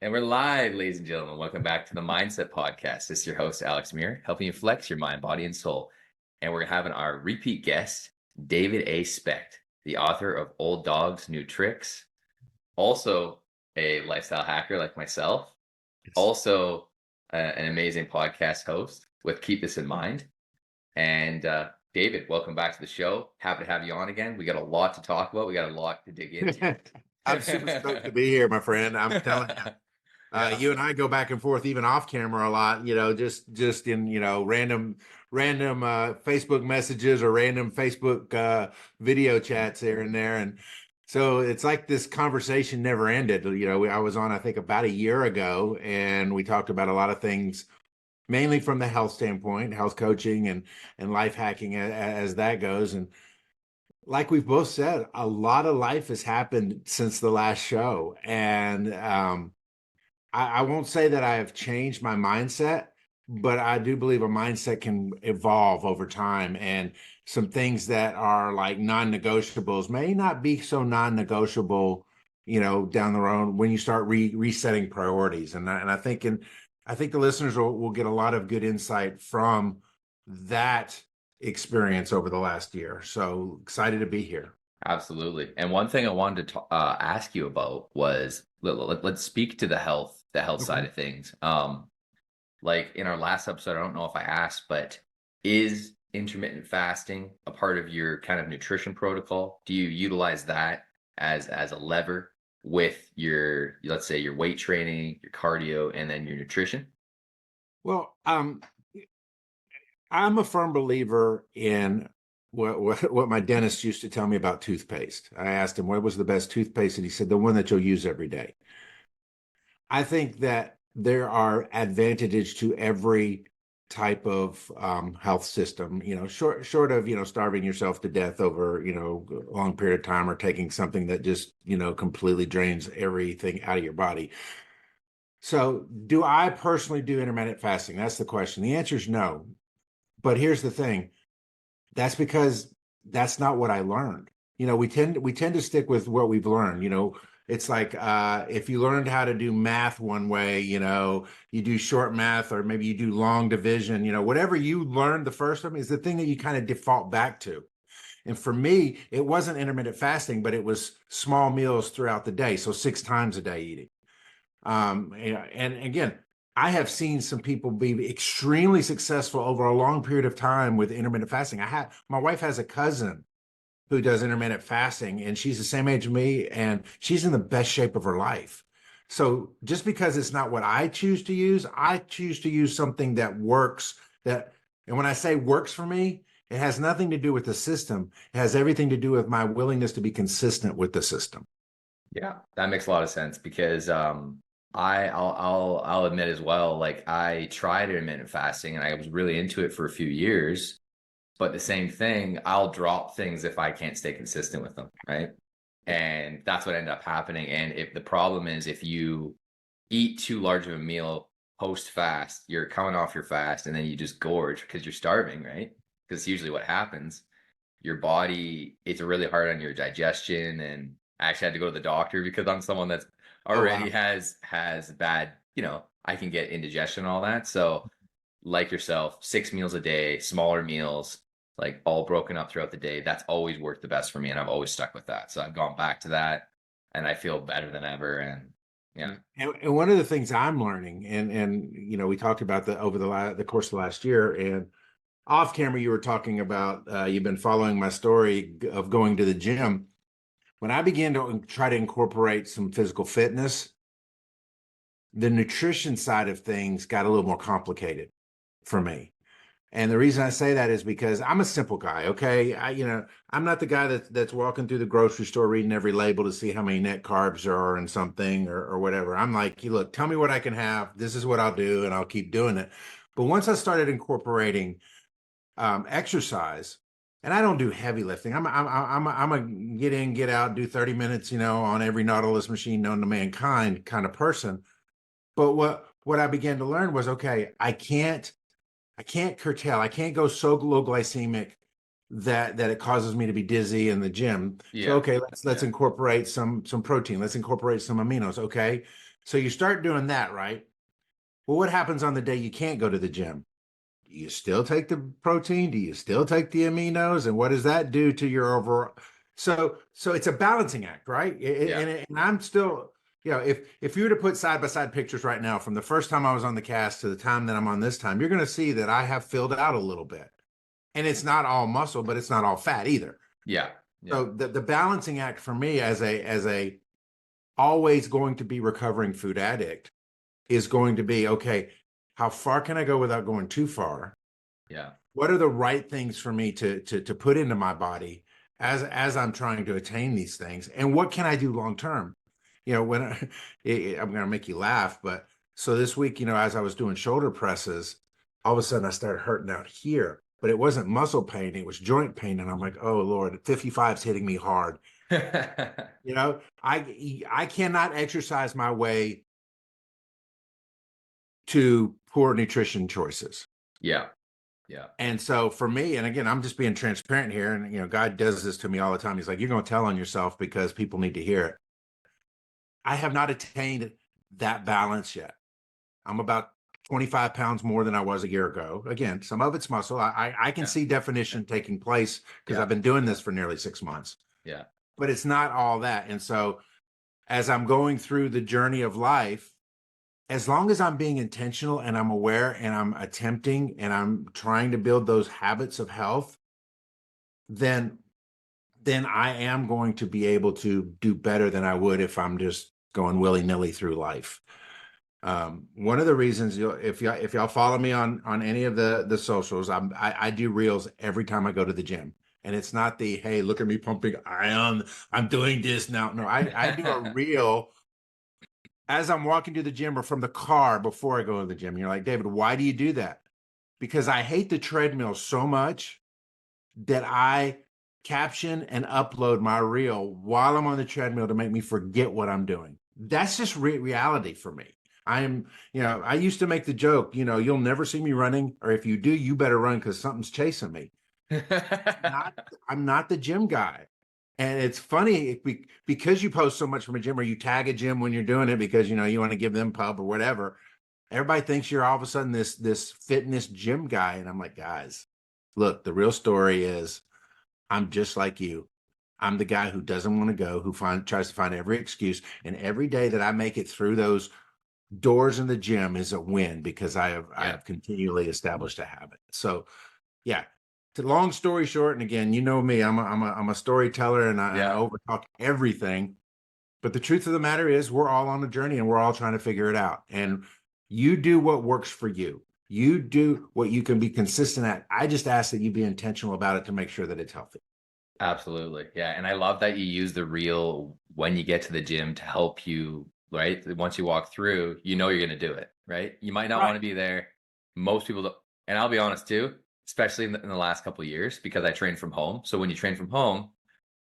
And we're live, ladies and gentlemen. Welcome back to the MindCep Podcast. This is your host, Alex Muir, helping you flex your mind, body, and soul. And we're having our repeat guest, David A. Specht, the author of Old Dogs, New Tricks, also a lifestyle hacker like myself, also an amazing podcast host with Keep This in Mind. And David, welcome back to the show. Happy to have you on again. We got a lot to talk about. We got a lot to dig into. I'm super stoked to be here, my friend. I'm telling you. You and I go back and forth even off camera a lot, just in, random Facebook messages or random Facebook video chats here and there. And so it's like this conversation never ended. I was on, I think, about a year ago, and we talked about a lot of things, mainly from the health standpoint, health coaching and life hacking as that goes. And like we've both said, a lot of life has happened since the last show. And I won't say that I have changed my mindset, but I do believe a mindset can evolve over time. And some things that are like non-negotiables may not be so non-negotiable, down the road when you start resetting priorities. And I think the listeners will get a lot of good insight from that experience over the last year. So excited to be here. Absolutely. And one thing I wanted to ask you about was let's speak to the health side of things. Like in our last episode, I don't know if I asked, but is intermittent fasting a part of your kind of nutrition protocol? Do you utilize that as a lever with your, let's say, your weight training, your cardio, and then your nutrition? Well, I'm a firm believer in what my dentist used to tell me about toothpaste. I asked him, what was the best toothpaste? And he said, the one that you'll use every day. I think that there are advantages to every type of health system, short of, starving yourself to death over, a long period of time, or taking something that just, completely drains everything out of your body. So do I personally do intermittent fasting? That's the question. The answer is no. But here's the thing. That's because that's not what I learned. We tend to stick with what we've learned. It's like if you learned how to do math one way, you do short math, or maybe you do long division, whatever you learned the first time is the thing that you kind of default back to. And for me, it wasn't intermittent fasting, but it was small meals throughout the day. So 6 times a day eating. And again, I have seen some people be extremely successful over a long period of time with intermittent fasting. My wife has a cousin who does intermittent fasting, and she's the same age as me, and she's in the best shape of her life. So just because it's not what I choose to use something that works. And when I say works for me, it has nothing to do with the system. It has everything to do with my willingness to be consistent with the system. Yeah, that makes a lot of sense, because I'll admit as well, like I tried intermittent fasting and I was really into it for a few years, but the same thing, I'll drop things if I can't stay consistent with them, right? And that's what ended up happening. And if the problem is, if you eat too large of a meal post fast, you're coming off your fast and then you just gorge because you're starving, right? Because usually what happens, your body, it's really hard on your digestion. And I actually had to go to the doctor because I'm someone that's already has bad, I can get indigestion and all that. So like yourself, 6 meals a day, smaller meals, like all broken up throughout the day. That's always worked the best for me. And I've always stuck with that. So I've gone back to that and I feel better than ever. And yeah. And one of the things I'm learning, and we talked about over the course of the last year, and off camera, you were talking about, you've been following my story of going to the gym. When I began to try to incorporate some physical fitness, the nutrition side of things got a little more complicated for me. And the reason I say that is because I'm a simple guy, okay? I'm not the guy that's walking through the grocery store reading every label to see how many net carbs there are in something or whatever. I'm like, look, tell me what I can have. This is what I'll do, and I'll keep doing it. But once I started incorporating exercise, and I don't do heavy lifting. I'm a get in, get out, do 30 minutes, on every Nautilus machine known to mankind kind of person. But what I began to learn was, okay, I can't curtail. I can't go so low glycemic that it causes me to be dizzy in the gym. So Yeah. okay, let's Yeah. incorporate some protein. Let's incorporate some aminos. Okay. So you start doing that, right? Well, what happens on the day you can't go to the gym? Do you still take the protein? Do you still take the aminos? And what does that do to your overall? So it's a balancing act, right? Yeah. And I'm still, if you were to put side by side pictures right now from the first time I was on the cast to the time that I'm on this time, you're going to see that I have filled out a little bit. And it's not all muscle, but it's not all fat either. Yeah. Yeah. So the balancing act for me as a always going to be recovering food addict is going to be, okay, how far can I go without going too far? Yeah. What are the right things for me to put into my body as I'm trying to attain these things? And what can I do long term? When I'm going to make you laugh, but so this week, as I was doing shoulder presses, all of a sudden I started hurting out here, but it wasn't muscle pain, it was joint pain. And I'm like, oh Lord, 55 is hitting me hard. I cannot exercise my way to poor nutrition choices. Yeah. Yeah. And so for me, and again, I'm just being transparent here. And, God does this to me all the time. He's like, you're going to tell on yourself because people need to hear it. I have not attained that balance yet. I'm about 25 pounds more than I was a year ago. Again, some of it's muscle. I can see definition taking place because I've been doing this for nearly 6 months. Yeah. But it's not all that. And so as I'm going through the journey of life, as long as I'm being intentional and I'm aware and I'm attempting and I'm trying to build those habits of health, then I am going to be able to do better than I would if I'm just going willy-nilly through life. One of the reasons, if y'all follow me on any of the socials, I do reels every time I go to the gym. And it's not the, hey, look at me pumping iron, I'm doing this now. No, I do a reel as I'm walking to the gym or from the car before I go to the gym. You're like, David, why do you do that? Because I hate the treadmill so much that I caption and upload my reel while I'm on the treadmill to make me forget what I'm doing. That's just reality for me. I used to make the joke, you'll never see me running, or if you do, you better run because something's chasing me. I'm not the gym guy. And it's funny because you post so much from a gym or you tag a gym when you're doing it because, you want to give them pub or whatever. Everybody thinks you're all of a sudden this fitness gym guy. And I'm like, guys, look, the real story is I'm just like you. I'm the guy who doesn't want to go, who tries to find every excuse. And every day that I make it through those doors in the gym is a win because I have continually established a habit. So yeah. Long story short, and again, you know me, I'm a storyteller and I overtalk everything. But the truth of the matter is we're all on a journey and we're all trying to figure it out. And you do what works for you. You do what you can be consistent at. I just ask that you be intentional about it to make sure that it's healthy. Absolutely. Yeah. And I love that you use the reel when you get to the gym to help you, right? Once you walk through, you're going to do it, right? You might not want to be there. Most people don't. And I'll be honest too, especially in the last couple of years, because I train from home. So when you train from home,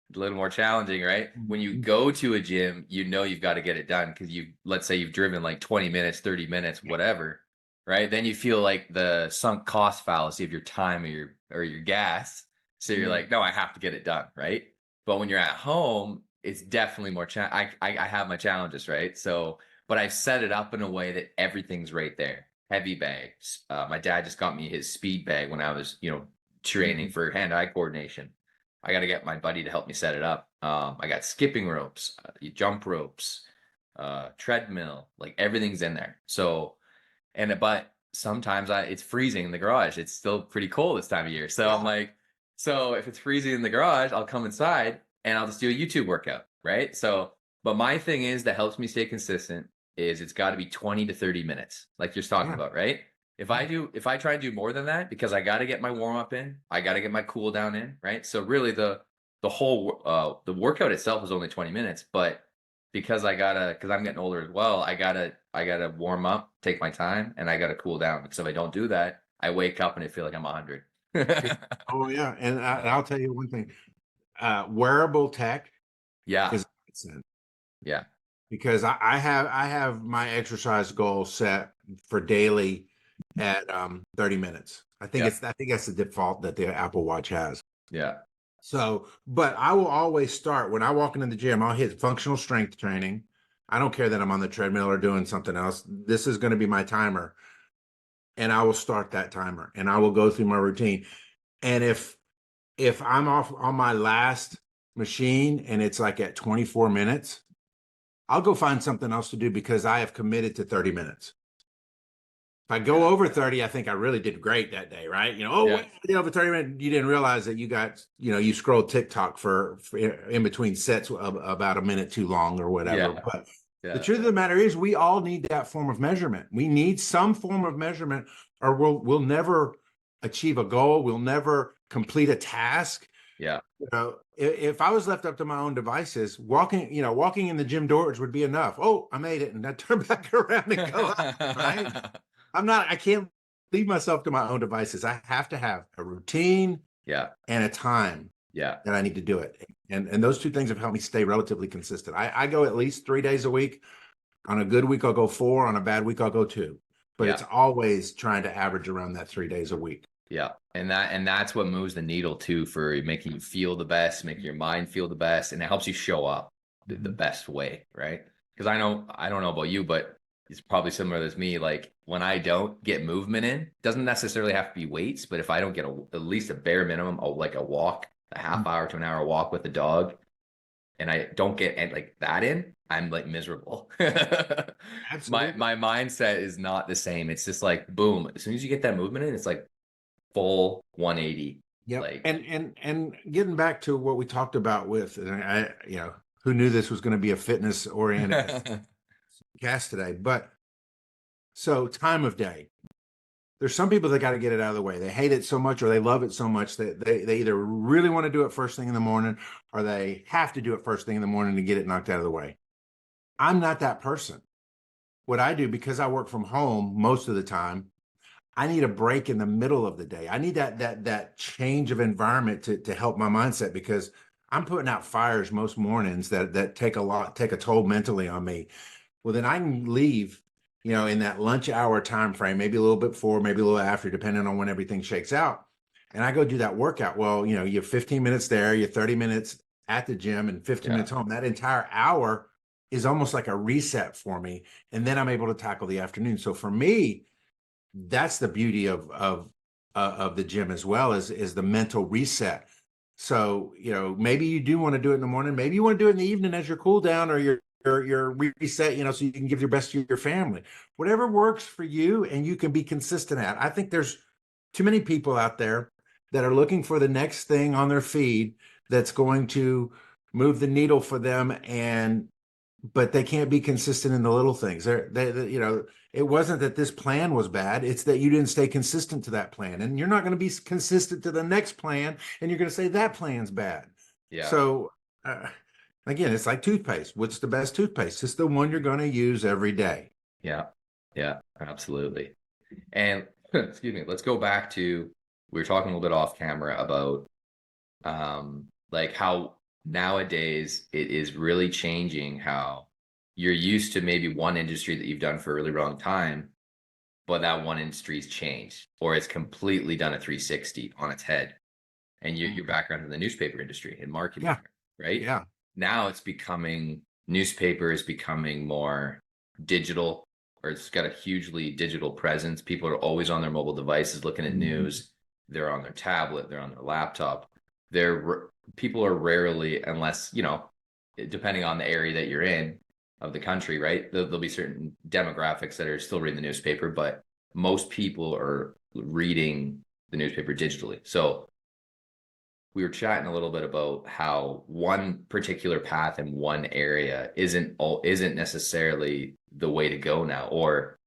it's a little more challenging, right? When you go to a gym, you've got to get it done because let's say you've driven like 20 minutes, 30 minutes, whatever, right? Then you feel like the sunk cost fallacy of your time or your gas. So you're like, no, I have to get it done, right? But when you're at home, it's definitely more I have my challenges, right? So, but I've set it up in a way that everything's right there. Heavy bags. My dad just got me his speed bag when I was, training for hand-eye coordination. I got to get my buddy to help me set it up. I got skipping ropes, jump ropes, treadmill, like everything's in there. So, but sometimes it's freezing in the garage. It's still pretty cold this time of year. So I'm like, so if it's freezing in the garage, I'll come inside and I'll just do a YouTube workout, right? So, but my thing is that helps me stay consistent is it's got to be 20 to 30 minutes, like you're talking about, right? If I try and do more than that, because I got to get my warm up in, I got to get my cool down in, right? So really the whole the workout itself is only 20 minutes, but because I'm getting older as well, I gotta warm up, take my time, and I gotta cool down because if I don't do that, I wake up and I feel like I'm 100. Oh yeah, and I'll tell you one thing: wearable tech. Yeah. Is Yeah. Because I have my exercise goal set for daily at 30 minutes. I think that's the default that the Apple Watch has. Yeah. So, but I will always start when I walk into the gym, I'll hit functional strength training. I don't care that I'm on the treadmill or doing something else. This is going to be my timer. And I will start that timer and I will go through my routine. And if I'm off on my last machine and it's like at 24 minutes, I'll go find something else to do because I have committed to 30 minutes. If I go Yeah. over 30, I think I really did great that day, right? Yeah. Wait, I did over 30 minutes. You didn't realize that you got, you scrolled TikTok for in between sets of about a minute too long or whatever. Yeah. But the Yeah. truth of the matter is we all need that form of measurement. We need some form of measurement or we'll never achieve a goal. We'll never complete a task. Yeah. If I was left up to my own devices, walking in the gym doors would be enough. Oh, I made it, and I turn back around and go out, right? I can't leave myself to my own devices. I have to have a routine Yeah. and a time Yeah. that I need to do it. And those two things have helped me stay relatively consistent. I go at least 3 days a week. On a good week, I'll go 4. On a bad week, I'll go 2. But Yeah. it's always trying to average around that 3 days a week. Yeah. And that's what moves the needle too, for making you feel the best, making your mind feel the best, and it helps you show up the best way, right? Because I don't know about you, but it's probably similar to me. Like when I don't get movement in, doesn't necessarily have to be weights, but if I don't get at least a bare minimum, like a walk, a half hour to an hour walk with the dog, and I don't get like that in, I'm like miserable. Absolutely. My mindset is not the same. It's just like boom. As soon as you get that movement in, it's like full 180. Yep. Like, And getting back to what we talked about with, and who knew this was going to be a fitness oriented cast today, but so time of day. There's some people that got to get it out of the way. They hate it so much or they love it so much that they either really want to do it first thing in the morning or they have to do it first thing in the morning to get it knocked out of the way. I'm not that person. What I do, because I work from home most of the time, I need a break in the middle of the day. I need that change of environment to help my mindset because I'm putting out fires most mornings that take a toll mentally on me. Well, then I can leave, in that lunch hour time frame, maybe a little bit before, maybe a little after, depending on when everything shakes out. And I go do that workout. Well, you have 15 minutes there, you're 30 minutes at the gym and 15 yeah, minutes home. That entire hour is almost like a reset for me. And then I'm able to tackle the afternoon. So for me, that's the beauty of the gym as well is the mental reset. So, maybe you do want to do it in the morning. Maybe you want to do it in the evening as your cool down or your reset, so you can give your best to your family. Whatever works for you and you can be consistent at. I think there's too many people out there that are looking for the next thing on their feed that's going to move the needle for them but they can't be consistent in the little things. It wasn't that this plan was bad. It's that you didn't stay consistent to that plan. And you're not going to be consistent to the next plan. And you're going to say that plan's bad. yeah, So again, it's like toothpaste. What's the best toothpaste? It's the one you're going to use every day. yeah, yeah, absolutely. And excuse me, let's go back to, we were talking a little bit off camera about like how nowadays it is really changing how you're used to maybe one industry that you've done for a really long time, but that one industry's changed or it's completely done a 360 on its head. And your background in the newspaper industry and marketing, Yeah. right? Yeah. Now newspaper is becoming more digital, or it's got a hugely digital presence. People are always on their mobile devices looking at news. They're on their tablet, they're on their laptop. People are rarely, unless, depending on the area that you're in of the country, right? There'll be certain demographics that are still reading the newspaper, but most people are reading the newspaper digitally. So we were chatting a little bit about how one particular path in one area isn't necessarily the way to go now, or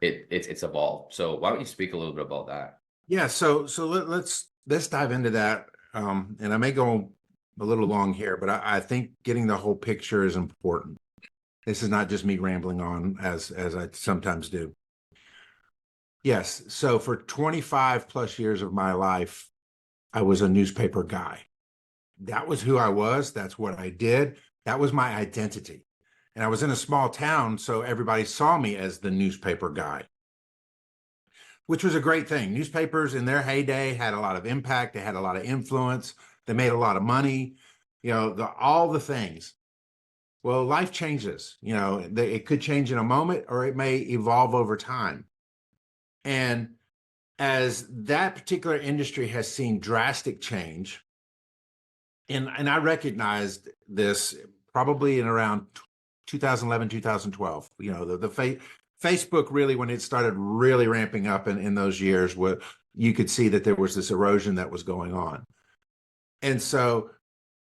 it's evolved. So why don't you speak a little bit about that? Yeah. So let's dive into that. And I may go a little long here, but I think getting the whole picture is important. This is not just me rambling on as I sometimes do. Yes. So for 25 plus years of my life, I was a newspaper guy. That was who I was. That's what I did. That was my identity. And I was in a small town, so everybody saw me as the newspaper guy. which was a great thing. Newspapers in their heyday had a lot of impact. They had a lot of influence. They made a lot of money, all the things. Well, life changes, it could change in a moment or it may evolve over time. And as that particular industry has seen drastic change, and I recognized this probably in around 2011, 2012, Facebook really, when it started really ramping up in those years, where you could see that there was this erosion that was going on. And so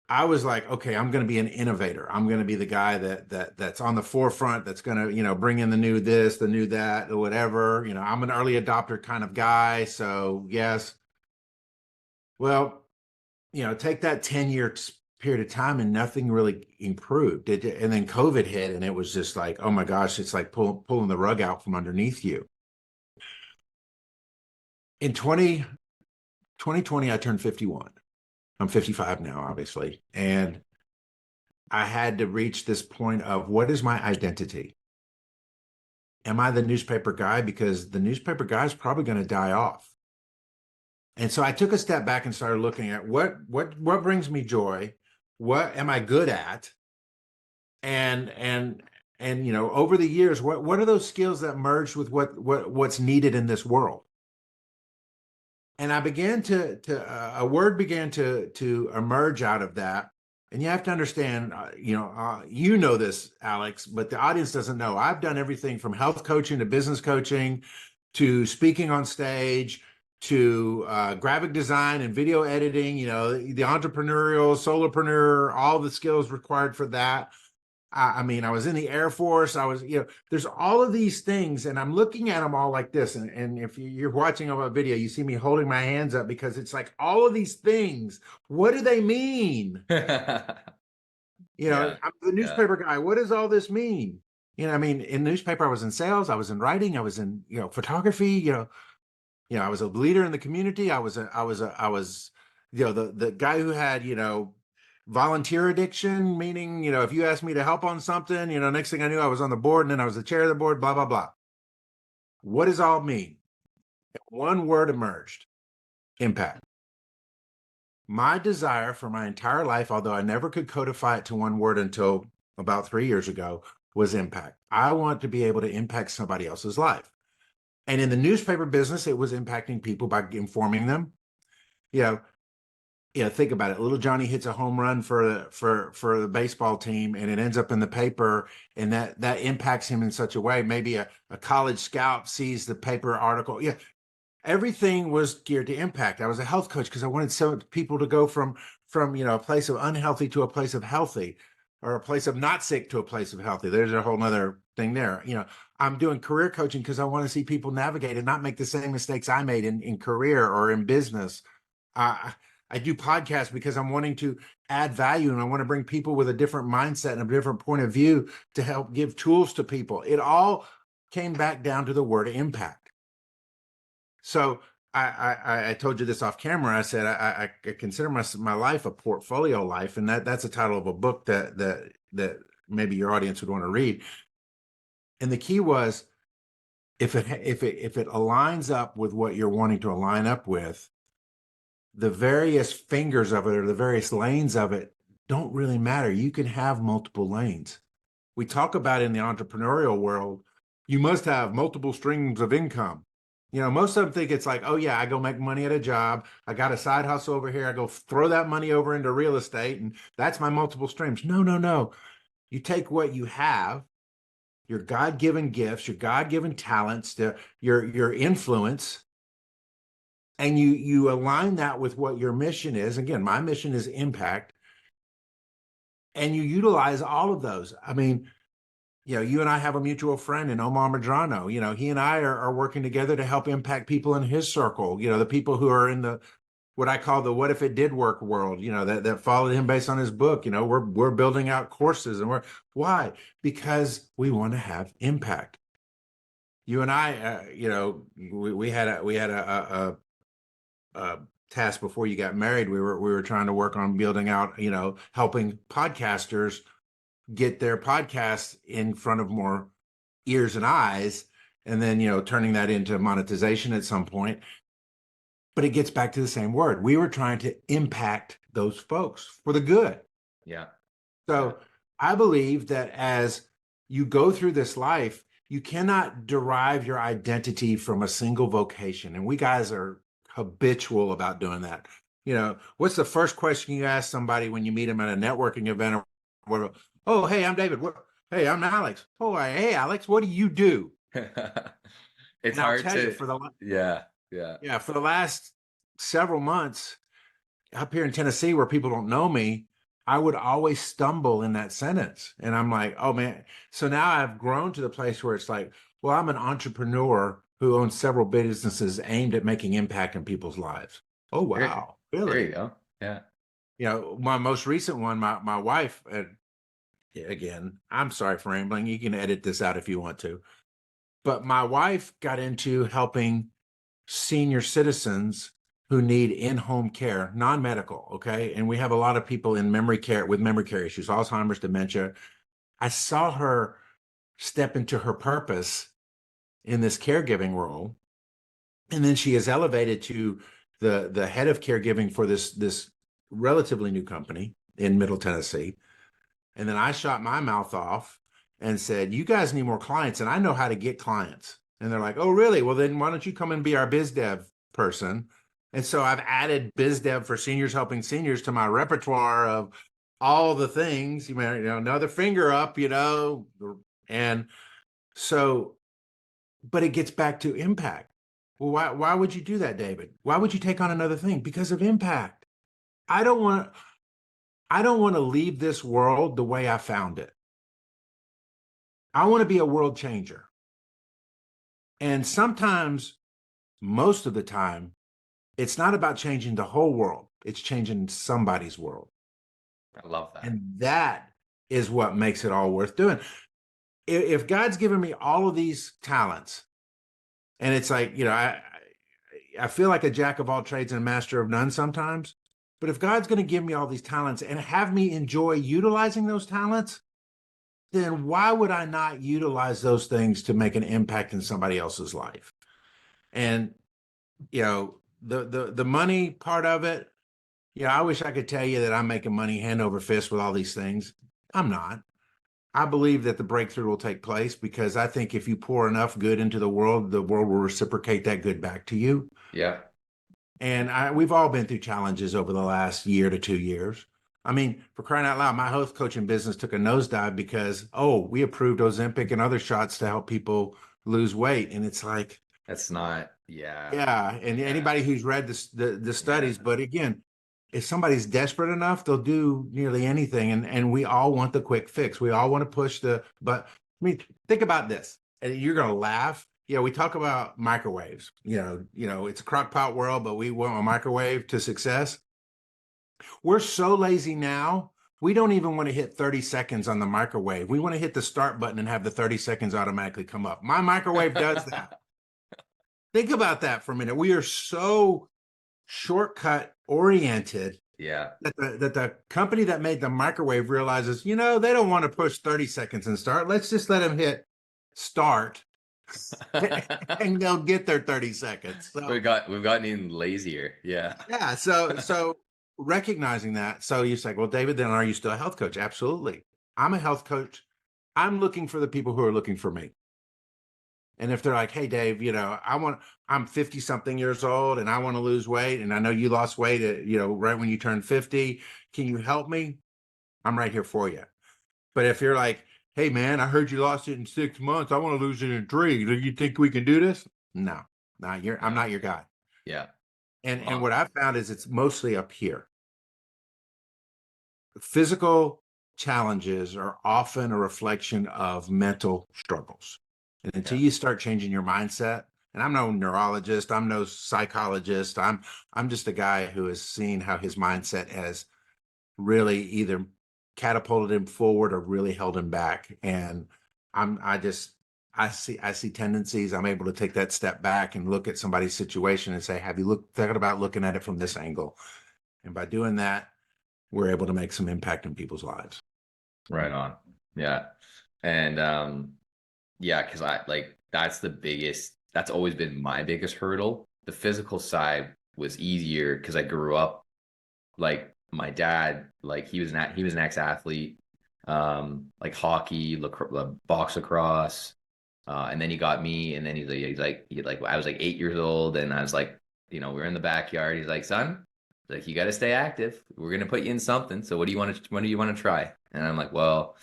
I was like, okay, I'm going to be an innovator. I'm going to be the guy that's on the forefront, that's going to, bring in the new this, the new that, or whatever. I'm an early adopter kind of guy. So yes. Well, take that 10-year period of time and nothing really improved. And then COVID hit and it was just like, oh my gosh, it's like pulling the rug out from underneath you. In 2020, I turned 51. I'm 55 now, obviously. And I had to reach this point of, what is my identity? Am I the newspaper guy? Because the newspaper guy is probably going to die off. And so I took a step back and started looking at what brings me joy, what am I good at, and over the years, what are those skills that merged with what's needed in this world? And I began a word began to emerge out of that. And you have to understand, this, Alex, but the audience doesn't know. I've done everything from health coaching to business coaching to speaking on stage to graphic design and video editing, the entrepreneurial, solopreneur, all the skills required for that. I was in the Air Force. I was, there's all of these things, and I'm looking at them all like this. And if you're watching a video, you see me holding my hands up because it's like all of these things. What do they mean? I'm the newspaper guy. What does all this mean? In newspaper, I was in sales, I was in writing, I was in, photography, I was a leader in the community. I was, the guy who had, volunteer addiction, meaning, if you asked me to help on something, next thing I knew, I was on the board and then I was the chair of the board, blah, blah, blah. What does all mean? One word emerged: impact. My desire for my entire life, although I never could codify it to one word until about 3 years ago, was impact. I want to be able to impact somebody else's life. And in the newspaper business, it was impacting people by informing them. Think about it. Little Johnny hits a home run for the baseball team, and it ends up in the paper, and that impacts him in such a way. Maybe a college scout sees the paper article. Yeah, everything was geared to impact. I was a health coach because I wanted some people to go from a place of unhealthy to a place of healthy, or a place of not sick to a place of healthy. There's a whole nother thing there. I'm doing career coaching because I want to see people navigate and not make the same mistakes I made in career or in business. I do podcasts because I'm wanting to add value, and I want to bring people with a different mindset and a different point of view to help give tools to people. It all came back down to the word impact. So I told you this off camera. I said I consider my life a portfolio life, and that's the title of a book that maybe your audience would want to read. And the key was, if it aligns up with what you're wanting to align up with, the various fingers of it or the various lanes of it don't really matter. You can have multiple lanes. We talk about in the entrepreneurial world, you must have multiple streams of income. Most of them think it's like, oh yeah, I go make money at a job. I got a side hustle over here. I go throw that money over into real estate, and that's my multiple streams. No. You take what you have, your God-given gifts, your God-given talents, your influence, and you align that with what your mission is. Again, my mission is impact. And you utilize all of those. You and I have a mutual friend in Omar Madrano. He and I are working together to help impact people in his circle, the people who are in the, what I call the what if it did work world, that followed him based on his book. We're building out courses, and why? Because we want to have impact. You and I, we had a task before you got married. We were trying to work on building out, helping podcasters get their podcasts in front of more ears and eyes. and then, turning that into monetization at some point. But it gets back to the same word. We were trying to impact those folks for the good. Yeah. So I believe that as you go through this life, you cannot derive your identity from a single vocation. And we guys are habitual about doing that. What's the first question you ask somebody when you meet them at a networking event or whatever? Oh, hey, I'm David. Hey, I'm Alex. Oh, hey, Alex, what do you do? It's And I'll hard tell you, to, for for the last several months up here in Tennessee, where people don't know me, I would always stumble in that sentence. And I'm like, oh man. So now I've grown to the place where it's like, well, I'm an entrepreneur who owns several businesses aimed at making impact in people's lives. Oh, wow. There Really? you go. Yeah. My most recent one, my wife, again, I'm sorry for rambling. You can edit this out if you want to. But my wife got into helping senior citizens who need in-home care, non-medical, okay? And we have a lot of people in memory care with memory care issues, Alzheimer's, dementia. I saw her step into her purpose in this caregiving role. And then she is elevated to the head of caregiving for this relatively new company in Middle Tennessee. And then I shot my mouth off and said, you guys need more clients, and I know how to get clients. And they're like, oh, really? Well, then why don't you come and be our biz dev person? And so I've added biz dev for seniors helping seniors to my repertoire of all the things, another finger up, and so, but it gets back to impact. Well, why would you do that, David? Why would you take on another thing? Because of impact. I don't want to leave this world the way I found it. I want to be a world changer. And sometimes, most of the time, it's not about changing the whole world. It's changing somebody's world. I love that. And that is what makes it all worth doing. If God's given me all of these talents, and it's like, I feel like a jack of all trades and a master of none sometimes. But if God's going to give me all these talents and have me enjoy utilizing those talents, then why would I not utilize those things to make an impact in somebody else's life? And, the money part of it, I wish I could tell you that I'm making money hand over fist with all these things. I'm not. I believe that the breakthrough will take place because I think if you pour enough good into the world will reciprocate that good back to you. Yeah. And we've all been through challenges over the last year to 2 years. I mean, for crying out loud, my health coaching business took a nosedive because, we approved Ozempic and other shots to help people lose weight. And it's like, that's not, yeah. Yeah. And anybody who's read the studies, but again, if somebody's desperate enough, they'll do nearly anything. And we all want the quick fix. We all want to push but I mean, think about this. And you're going to laugh. We talk about microwaves, it's a crock pot world, but we want a microwave to success. We're so lazy now. We don't even want to hit 30 seconds on the microwave. We want to hit the start button and have the 30 seconds automatically come up. My microwave does that. Think about that for a minute. We are so shortcut oriented. Yeah. That the company that made the microwave realizes, they don't want to push 30 seconds and start. Let's just let them hit start and they'll get their 30 seconds. So, we've gotten even lazier. Yeah. Yeah. So recognizing that. So you say, well, David, then are you still a health coach? Absolutely. I'm a health coach. I'm looking for the people who are looking for me. And if they're like, hey, Dave, I'm 50 something years old and I want to lose weight. And I know you lost weight, right when you turned 50. Can you help me? I'm right here for you. But if you're like, hey, man, I heard you lost it in 6 months. I want to lose it in 3. Do you think we can do this? No, I'm not your guy. Yeah. And what I've found is it's mostly up here. Physical challenges are often a reflection of mental struggles. And until you start changing your mindset, and I'm no neurologist, I'm no psychologist, I'm just a guy who has seen how his mindset has really either catapulted him forward or really held him back. And I see tendencies. I'm able to take that step back and look at somebody's situation and say, have you thought about looking at it from this angle? And by doing that, we're able to make some impact in people's lives. Right on. Yeah. And because that's always been my biggest hurdle. The physical side was easier because I grew up like my dad, like he was an ex-athlete, like hockey, box lacrosse, and then he got me, and then I was like 8 years old, and I was like, we were in the backyard. He's like, son, like you got to stay active. We're gonna put you in something. So what do you want to try? And I'm like, well,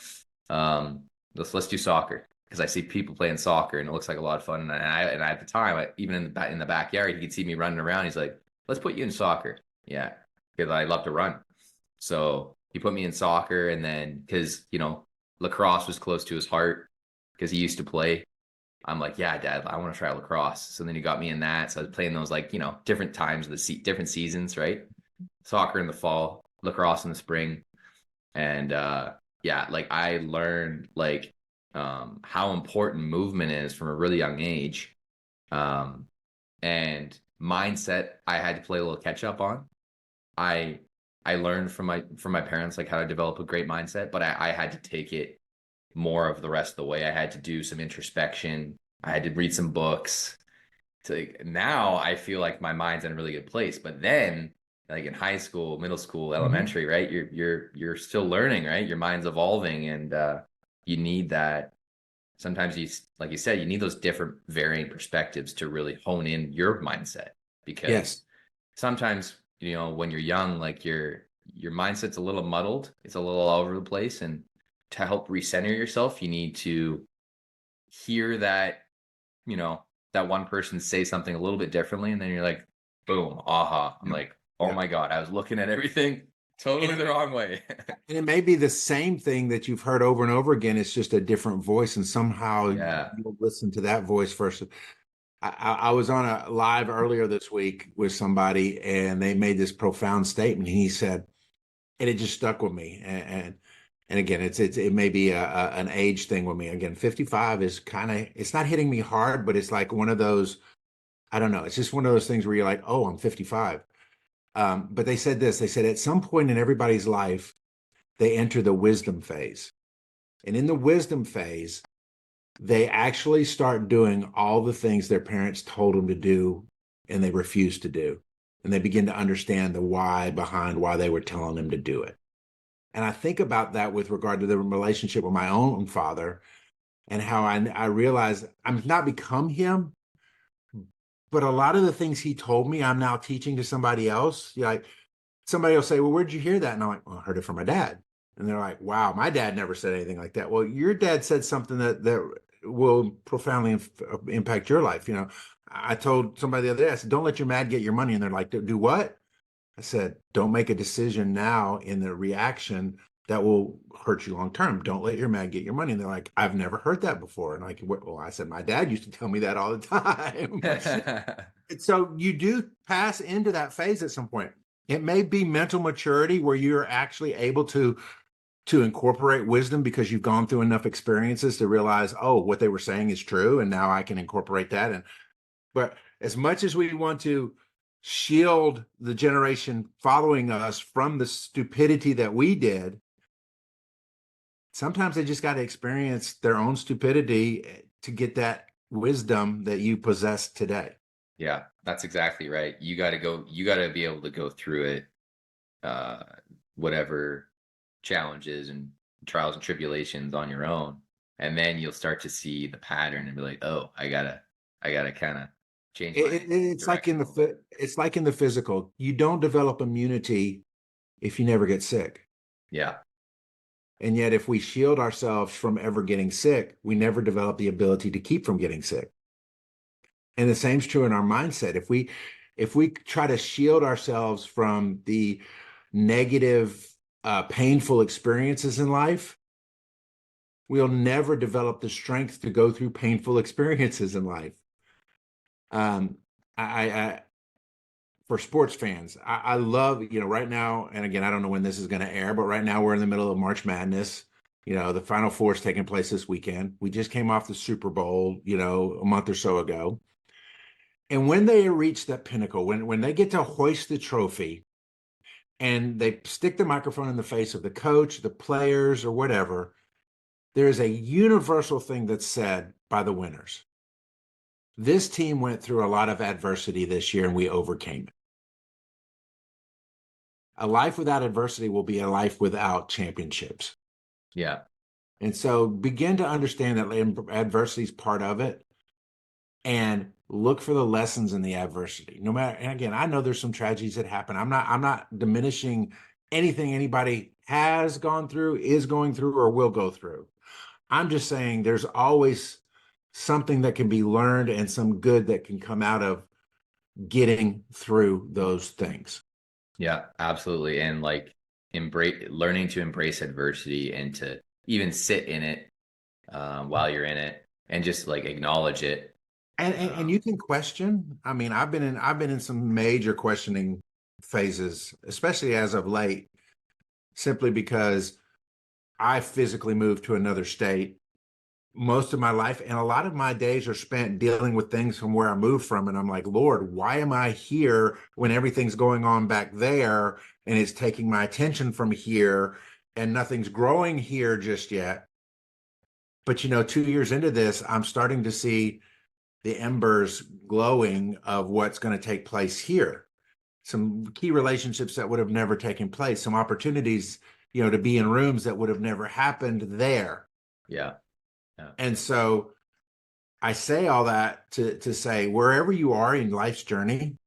let's do soccer because I see people playing soccer and it looks like a lot of fun. And I at the time, even in the backyard, he could see me running around. He's like, let's put you in soccer. Yeah, because I love to run. So he put me in soccer, and then because lacrosse was close to his heart because he used to play. I'm like, yeah, Dad, I want to try lacrosse. So then he got me in that. So I was playing those like different times of the different seasons, right? Soccer in the fall, lacrosse in the spring, and yeah, like I learned like how important movement is from a really young age, and mindset. I had to play a little catch up on. I I learned from my parents like how to develop a great mindset, but I had to take it more of the rest of the way. I had to do some introspection. I had to read some books. Now I feel like my mind's in a really good place. But then, like in high school, middle school, elementary, right? You're still learning, right? Your mind's evolving, and you need that. Sometimes like you said, you need those different varying perspectives to really hone in your mindset because Yes. sometimes when you're young, like your mindset's a little muddled, it's a little all over the place, and to help recenter yourself you need to hear that you know that one person say something a little bit differently, and then you're like, boom, aha, I'm Yeah. like, oh Yeah. my god, I was looking at everything totally the wrong way. And it may be the same thing that you've heard over and over again. It's just a different voice, and somehow Yeah. you'll listen to that voice first. I was on a live earlier this week with somebody, and they made this profound statement. He said, and it just stuck with me. And again, it may be an age thing with me. Again, 55 is it's not hitting me hard, but it's like one of those. I don't know. It's just one of those things where you're like, oh, I'm 55. But they said this. They said at some point in everybody's life, they enter the wisdom phase, and in the wisdom phase, they actually start doing all the things their parents told them to do and they refuse to do. And they begin to understand the why behind why they were telling them to do it. And I think about that with regard to the relationship with my own father and how I realize I'm not become him, but a lot of the things he told me, I'm now teaching to somebody else. Like somebody will say, well, where'd you hear that? And I'm like, well, I heard it from my dad. And they're like, wow, my dad never said anything like that. Well, your dad said something that will profoundly impact your life. I told somebody the other day, I said, don't let your mad get your money. And they're like, do what? I said, don't make a decision now in the reaction that will hurt you long term. Don't let your mad get your money. And they're like, I've never heard that before. And like, well, I said, my dad used to tell me that all the time. And so you do pass into that phase at some point. It may be mental maturity where you're actually able to incorporate wisdom because you've gone through enough experiences to realize, oh, what they were saying is true, and now I can incorporate that. But as much as we want to shield the generation following us from the stupidity that we did, sometimes they just got to experience their own stupidity to get that wisdom that you possess today. Yeah, that's exactly right. You got to be able to go through it, whatever challenges and trials and tribulations on your own, and then you'll start to see the pattern and be like, oh, I gotta kind of change my It's like direction a little bit. it's like in the physical. You don't develop immunity if you never get sick. Yeah. And yet, if we shield ourselves from ever getting sick, we never develop the ability to keep from getting sick. And the same is true in our mindset. If we try to shield ourselves from the negative, painful experiences in life, we'll never develop the strength to go through painful experiences in life. I for sports fans, I love, right now, and again, I don't know when this is going to air, but right now we're in the middle of March Madness. The Final Four is taking place this weekend. We just came off the Super Bowl, a month or so ago. And when they reach that pinnacle, when they get to hoist the trophy and they stick the microphone in the face of the coach, the players, or whatever, there is a universal thing that's said by the winners. this team went through a lot of adversity this year and we overcame it. A life without adversity will be a life without championships. Yeah. And so begin to understand that adversity is part of it and look for the lessons in the adversity. No matter, and again, I know there's some tragedies that happen. I'm not diminishing anything anybody has gone through, is going through, or will go through. I'm just saying there's always something that can be learned and some good that can come out of getting through those things. Yeah, absolutely. And like learning to embrace adversity and to even sit in it while you're in it and just like acknowledge it. And you can question. I mean, I've been in some major questioning phases, especially as of late, simply because I physically moved to another state most of my life, and a lot of my days are spent dealing with things from where I moved from. And I'm like, Lord, why am I here when everything's going on back there and it's taking my attention from here and nothing's growing here just yet? But 2 years into this, I'm starting to see the embers glowing of what's going to take place here. Some key relationships that would have never taken place, some opportunities, to be in rooms that would have never happened there. Yeah. Yeah. And so I say all that to say, wherever you are in life's journey,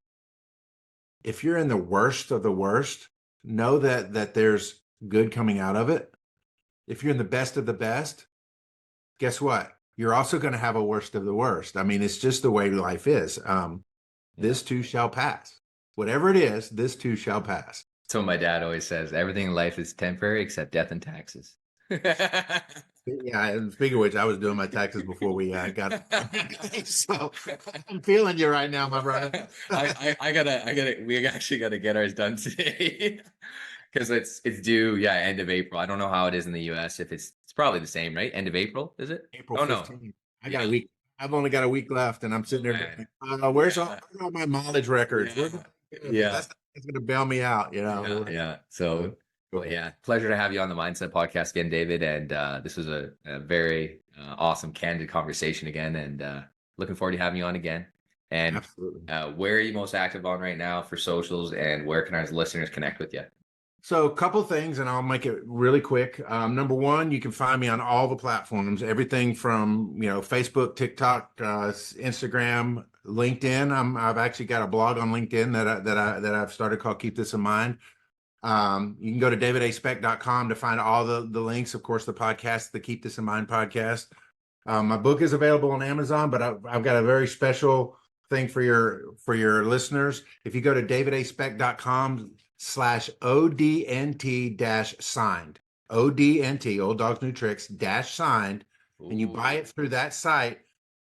if you're in the worst of the worst, know that there's good coming out of it. If you're in the best of the best, guess what? You're also going to have a worst of the worst. I mean, it's just the way life is. This too shall pass. Whatever it is, this too shall pass. So my dad always says, everything in life is temporary except death and taxes. Yeah, and speaking of which, I was doing my taxes before we got so I'm feeling you right now, my brother. We actually gotta get ours done today. Because it's due, end of April. I don't know how it is in the US. If it's probably the same, right? End of April, is it? April Oh no. 15th. I got a week. I've only got a week left, and I'm sitting there going, where's all my mileage records? Yeah. That's going to bail me out, Yeah. So, pleasure to have you on the MindCep Podcast again, David. And this was a very awesome, candid conversation again. And looking forward to having you on again. And Absolutely. Where are you most active on right now for socials, and where can our listeners connect with you? So a couple of things, and I'll make it really quick. Number one, you can find me on all the platforms, everything from, Facebook, TikTok, Instagram, LinkedIn. I've actually got a blog on LinkedIn that I've started called Keep This in Mind. You can go to davidaspecht.com to find all the links. Of course, the podcast, the Keep This in Mind podcast. My book is available on Amazon, but I've got a very special thing for your listeners. If you go to davidaspecht.com/ODNT-signed, ODNT, Old Dogs New Tricks -signed, and you buy it through that site,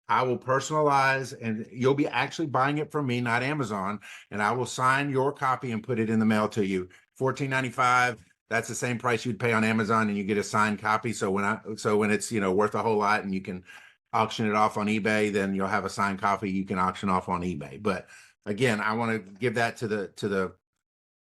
I will personalize, and you'll be actually buying it from me, not Amazon, and I will sign your copy and put it in the mail to you. $14.95. That's the same price you'd pay on Amazon, and you get a signed copy. So when it's worth a whole lot, and you can auction it off on eBay, then you'll have a signed copy you can auction off on eBay. But again, I want to give that to the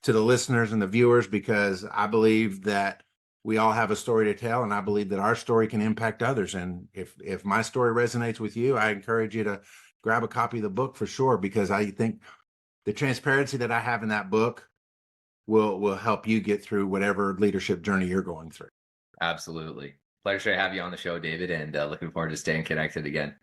listeners and the viewers, because I believe that we all have a story to tell, and I believe that our story can impact others. And if my story resonates with you, I encourage you to grab a copy of the book for sure, because I think the transparency that I have in that book will help you get through whatever leadership journey you're going through. Absolutely. Pleasure to have you on the show, David, and looking forward to staying connected again.